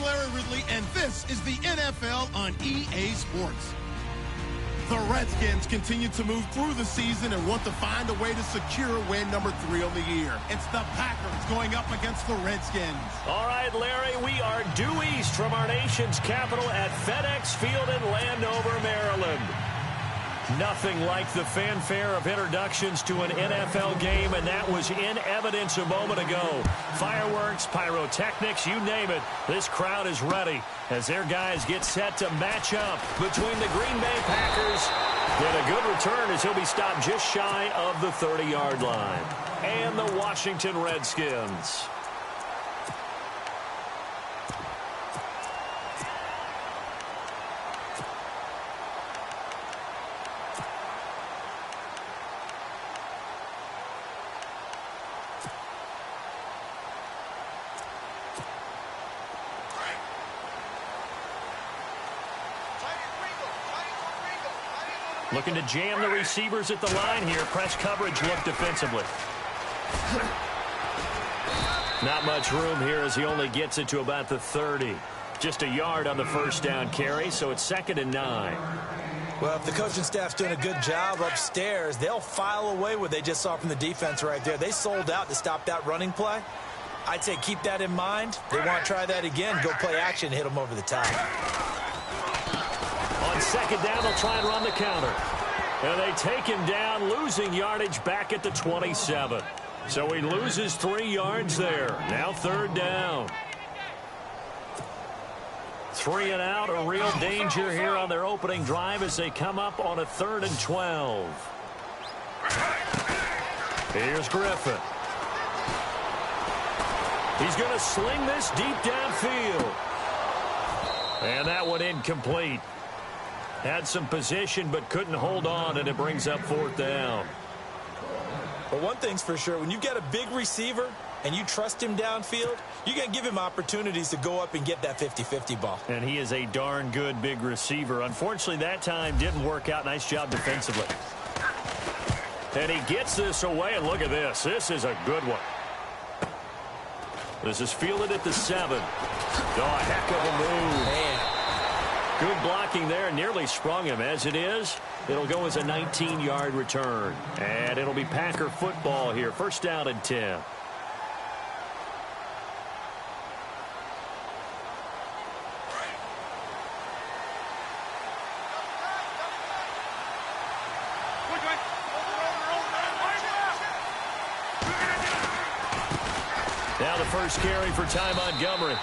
I'm Larry Ridley, and this is the NFL on EA Sports. The Redskins continue to move through the season and want to find a way to secure win number 3 on the year. It's the Packers going up against the Redskins. All right, Larry, we are due east from our nation's capital at FedEx Field in Landover, Maryland. Nothing like the fanfare of introductions to an NFL game, and that was in evidence a moment ago. Fireworks, pyrotechnics, you name it. This crowd is ready as their guys get set to match up between the Green Bay Packers and a good return as he'll be stopped just shy of the 30-yard line. And the Washington Redskins. Looking to jam the receivers at the line here. Press coverage look defensively. Not much room here as he only gets it to about the 30. Just a yard on the first down carry, so it's 2nd and 9. Well, if the coaching staff's doing a good job upstairs, they'll file away what they just saw from the defense right there. They sold out to stop that running play. I'd say keep that in mind. They want to try that again. Go play action, hit them over the top. On 2nd down, they'll try and run the counter. And they take him down, losing yardage back at the 27. So he loses 3 yards there. Now 3rd down. 3 and out, a real danger here on their opening drive as they come up on a 3rd and 12. Here's Griffin. He's going to sling this deep downfield. And that one incomplete. Had some position but couldn't hold on, and it brings up 4th down. Well, one thing's for sure. When you've got a big receiver and you trust him downfield, you're going to give him opportunities to go up and get that 50-50 ball. And he is a darn good big receiver. Unfortunately, that time didn't work out. Nice job defensively. And he gets this away, and look at this. This is a good one. This is fielded at the 7. Oh, a heck of a move. Man. Good blocking there. Nearly sprung him. As it is, it'll go as a 19-yard return. And it'll be Packer football here. 1st down and 10. Now the first carry for Ty Montgomery.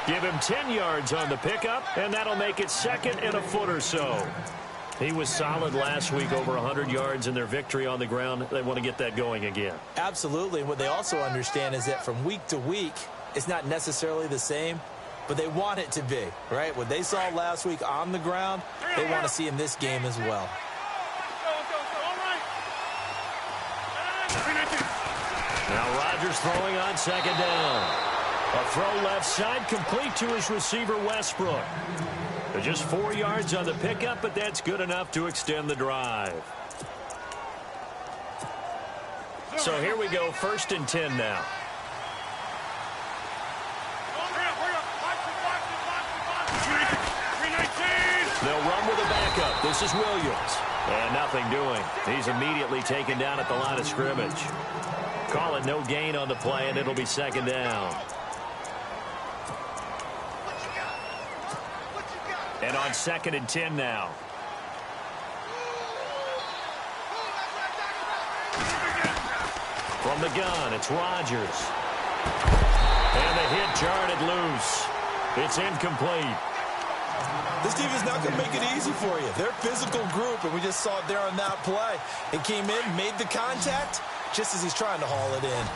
Give him 10 yards on the pickup, and that'll make it 2nd and a foot or so. He was solid last week, over 100 yards in their victory on the ground. They want to get that going again. Absolutely. And what they also understand is that from week to week, it's not necessarily the same, but they want it to be, right? What they saw last week on the ground, they want to see in this game as well. Now Rodgers throwing on 2nd down. A throw left side, complete to his receiver, Westbrook. They're just 4 yards on the pickup, but that's good enough to extend the drive. So here we go, 1st and 10 now. They'll run with a backup. This is Williams. And nothing doing. He's immediately taken down at the line of scrimmage. Call it no gain on the play, and it'll be 2nd down. And on 2nd and 10 now. From the gun, it's Rodgers. And the hit jarred it loose. It's incomplete. This team is not going to make it easy for you. They're a physical group, and we just saw it there on that play. It came in, made the contact, just as he's trying to haul it in.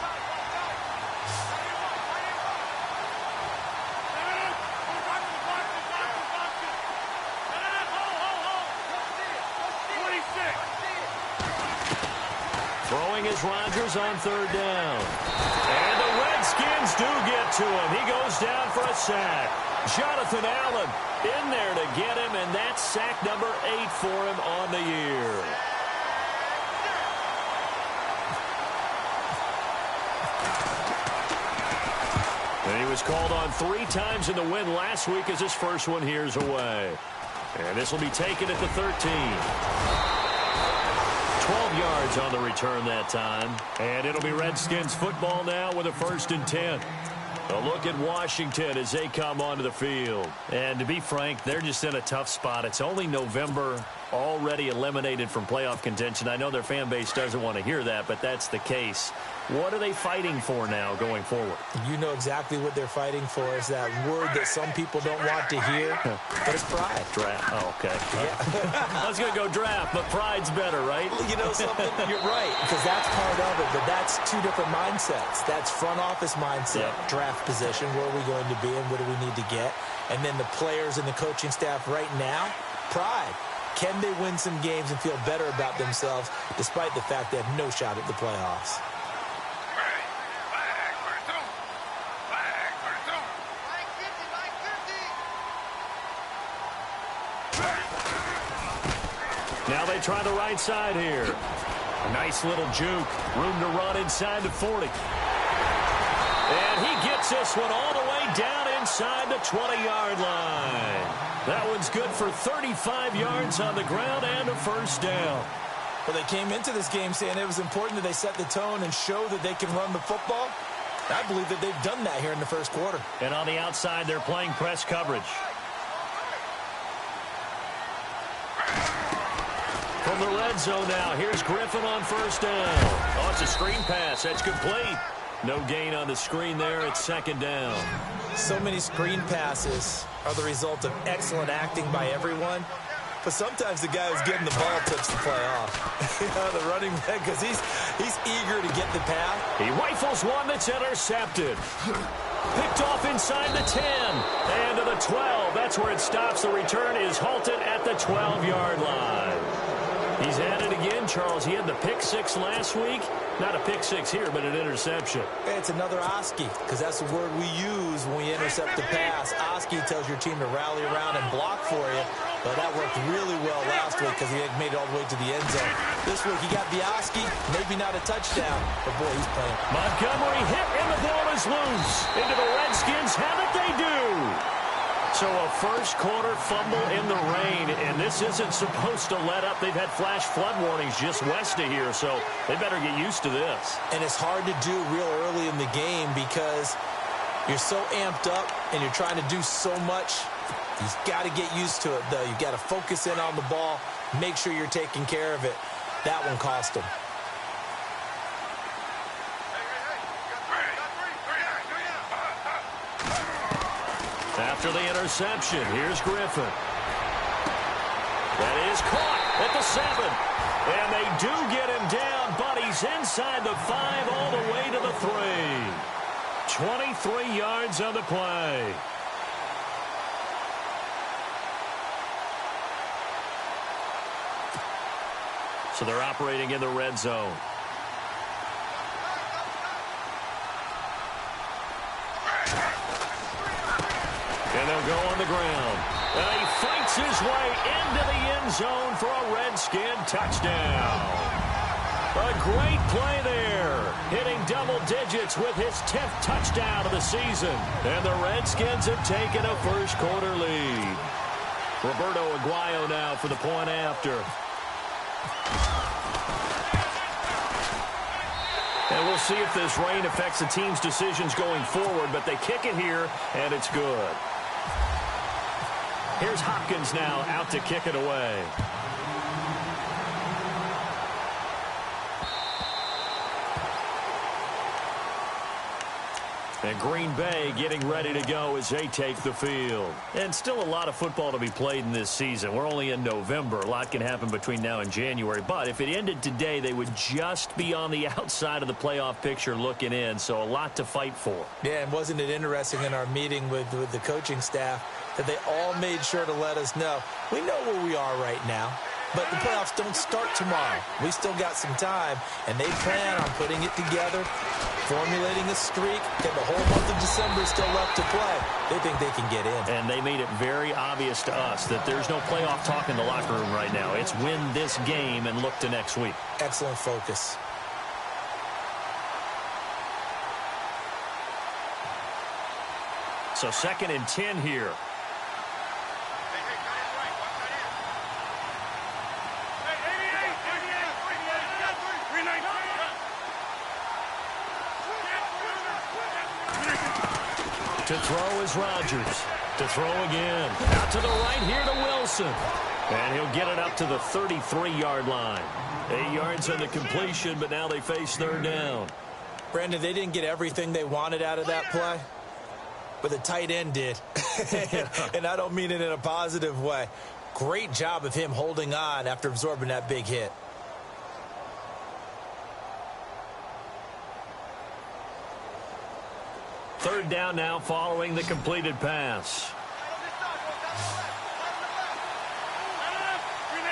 Throwing is Rodgers on 3rd down. And the Redskins do get to him. He goes down for a sack. Jonathan Allen in there to get him, and that's sack number 8 for him on the year. And he was called on 3 times in the win last week as his first one here's away. And this will be taken at the 13. 12 yards on the return that time. And it'll be Redskins football now with a 1st and 10. A look at Washington as they come onto the field. And to be frank, they're just in a tough spot. It's only November, already eliminated from playoff contention. I know their fan base doesn't want to hear that, but that's the case. What are they fighting for now going forward? You know exactly what they're fighting for. Is that word that some people don't want to hear, but it's pride. Draft. Oh, okay. Yeah. I was going to go draft, but pride's better, right? You know something? You're right, because that's part of it, but that's 2 different mindsets. That's front office mindset, draft position, where are we going to be and what do we need to get? And then the players and the coaching staff right now, pride. Can they win some games and feel better about themselves despite the fact they have no shot at the playoffs? Now they try the right side here. A nice little juke. Room to run inside the 40. And he gets this one all the way down inside the 20-yard line. That one's good for 35 yards on the ground and a 1st down. Well, they came into this game saying it was important that they set the tone and show that they can run the football. I believe that they've done that here in the 1st quarter. And on the outside, they're playing press coverage. From the red zone now, here's Griffin on 1st down. Oh, it's a screen pass. That's complete. No gain on the screen there. It's 2nd down. So many screen passes are the result of excellent acting by everyone. But sometimes the guy who's getting the ball tips the play off. You know, the running back, because he's eager to get the pass. He rifles one that's intercepted. Picked off inside the 10. And to the 12. That's where it stops. The return is halted at the 12-yard line. He's at it again, Charles. He had the pick 6 last week. Not a pick 6 here, but an interception. It's another Oski, because that's the word we use when we intercept the pass. Oski tells your team to rally around and block for you. But that worked really well last week because he made it all the way to the end zone. This week he got the Oski, maybe not a touchdown, but boy, he's playing. Montgomery hit, and the ball is loose. Into the Redskins. Have it they do. So a 1st quarter fumble in the rain, and this isn't supposed to let up. They've had flash flood warnings just west of here, so they better get used to this. And it's hard to do real early in the game because you're so amped up and you're trying to do so much. You've got to get used to it, though. You've got to focus in on the ball, make sure you're taking care of it. That one cost him. After the interception, here's Griffin. That is caught at the 7. And they do get him down, but he's inside the 5 all the way to the 3. 23 yards on the play. So they're operating in the red zone. And they'll go on the ground. And he fights his way into the end zone for a Redskin touchdown. A great play there. Hitting double digits with his 10th touchdown of the season. And the Redskins have taken a 1st quarter lead. Roberto Aguayo now for the point after. And we'll see if this rain affects the team's decisions going forward, but they kick it here, and it's good. Here's Hopkins now out to kick it away. And Green Bay getting ready to go as they take the field. And still a lot of football to be played in this season. We're only in November. A lot can happen between now and January. But if it ended today, they would just be on the outside of the playoff picture looking in. So a lot to fight for. Yeah, and wasn't it interesting in our meeting with the coaching staff that they all made sure to let us know, we know where we are right now. But the playoffs don't start tomorrow. We still got some time, and they plan on putting it together, formulating a streak, and the whole month of December is still left to play. They think they can get in. And they made it very obvious to us that there's no playoff talk in the locker room right now. It's win this game and look to next week. Excellent focus. So 2nd and 10 here. To throw is Rodgers. To throw again. Out to the right here to Wilson. And he'll get it up to the 33-yard line. 8 yards on the completion, but now they face 3rd down. Brandon, they didn't get everything they wanted out of that play, but the tight end did. And I don't mean it in a positive way. Great job of him holding on after absorbing that big hit. Third down now following the completed pass.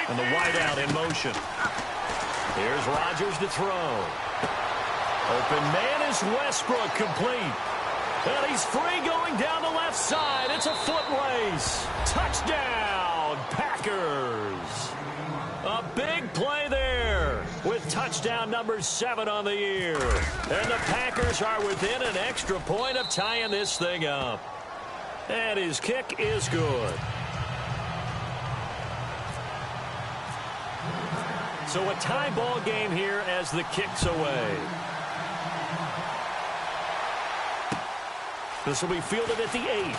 And the wideout in motion. Here's Rodgers to throw. Open man is Westbrook, complete. And he's free going down the left side. It's a foot race. Touchdown, Packers. A big play there with touchdown number 7 on the year. And the Packers are within an extra point of tying this thing up. And his kick is good. So a tie ball game here as the kick's away. This will be fielded at the 8.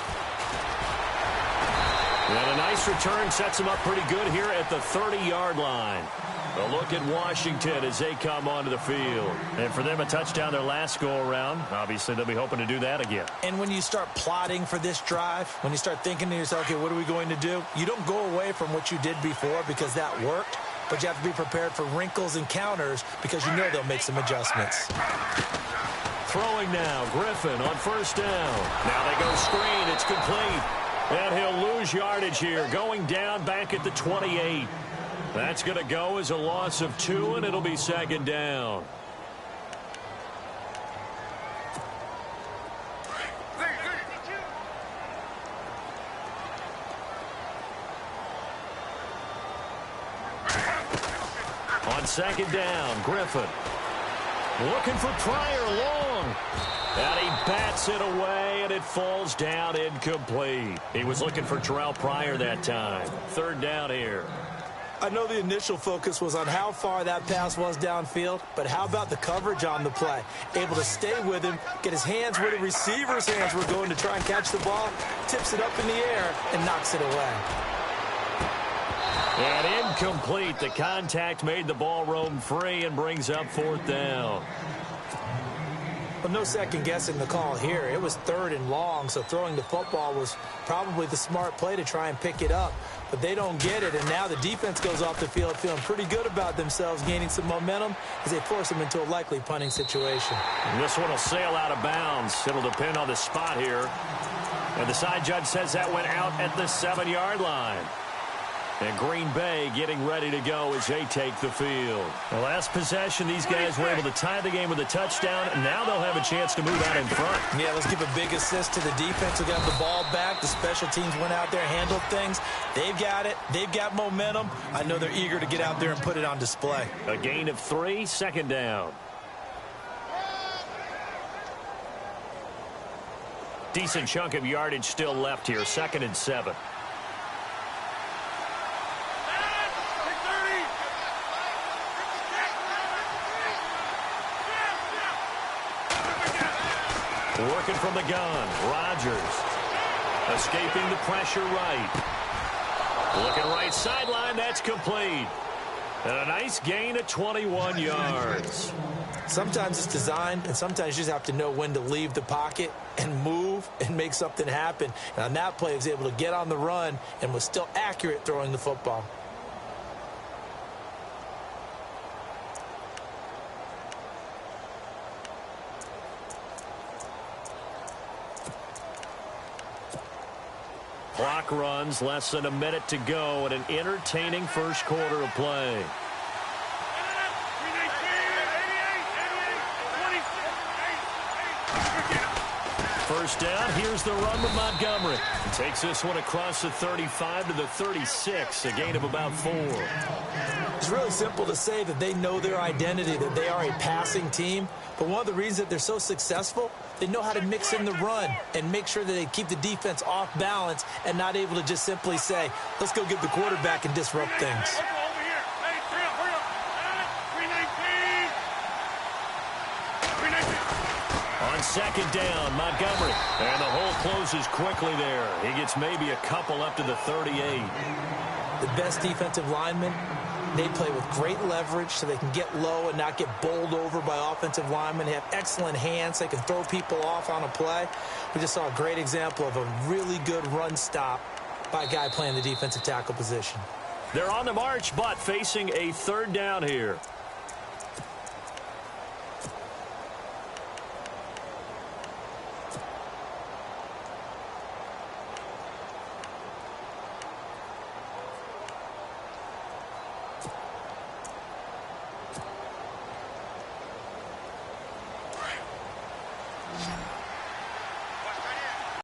And a nice return sets him up pretty good here at the 30-yard line. A look at Washington as they come onto the field. And for them, a touchdown their last go-around. Obviously, they'll be hoping to do that again. And when you start plotting for this drive, when you start thinking to yourself, okay, what are we going to do? You don't go away from what you did before because that worked. But you have to be prepared for wrinkles and counters because you know they'll make some adjustments. Throwing now, Griffin on 1st down. Now they go screen, it's complete. And he'll lose yardage here, going down back at the 28. That's going to go as a loss of 2, and it'll be 2nd down. On 2nd down, Griffin. Looking for Pryor long. And he bats it away, and it falls down incomplete. He was looking for Terrell Pryor that time. 3rd down here. I know the initial focus was on how far that pass was downfield, but how about the coverage on the play? Able to stay with him, get his hands where the receiver's hands were going to try and catch the ball, tips it up in the air, and knocks it away. And incomplete. The contact made the ball roam free and brings up 4th down. Well, no second guessing the call here. It was 3rd and long, so throwing the football was probably the smart play to try and pick it up. But they don't get it, and now the defense goes off the field feeling pretty good about themselves, gaining some momentum as they force them into a likely punting situation. And this one will sail out of bounds. It'll depend on the spot here. And the side judge says that went out at the 7-yard line. And Green Bay getting ready to go as they take the field. The last possession, these guys were able to tie the game with a touchdown, and now they'll have a chance to move out in front. Yeah, let's give a big assist to the defense who got the ball back. The special teams went out there, handled things. They've got it. They've got momentum. I know they're eager to get out there and put it on display. A gain of 3, 2nd down. Decent chunk of yardage still left here, 2nd and 7. Working from the gun, Rodgers. Escaping the pressure right. Looking right sideline, that's complete. And a nice gain of 21 yards. Sometimes it's designed, and sometimes you just have to know when to leave the pocket and move and make something happen. And on that play, he was able to get on the run and was still accurate throwing the football. Clock runs, less than a minute to go, and an entertaining first quarter of play. First down, here's the run with Montgomery. Takes this one across the 35 to the 36, a gain of about 4. He's really simple to say that they know their identity, that they are a passing team. But one of the reasons that they're so successful, they know how to mix in the run and make sure that they keep the defense off balance and not able to just simply say, let's go get the quarterback and disrupt things. On second down, Montgomery. And the hole closes quickly there. He gets maybe a couple up to the 38. The best defensive linemen, they play with great leverage so they can get low and not get bowled over by offensive linemen. They have excellent hands. They can throw people off on a play. We just saw a great example of a really good run stop by a guy playing the defensive tackle position. They're on the march, but facing a third down here.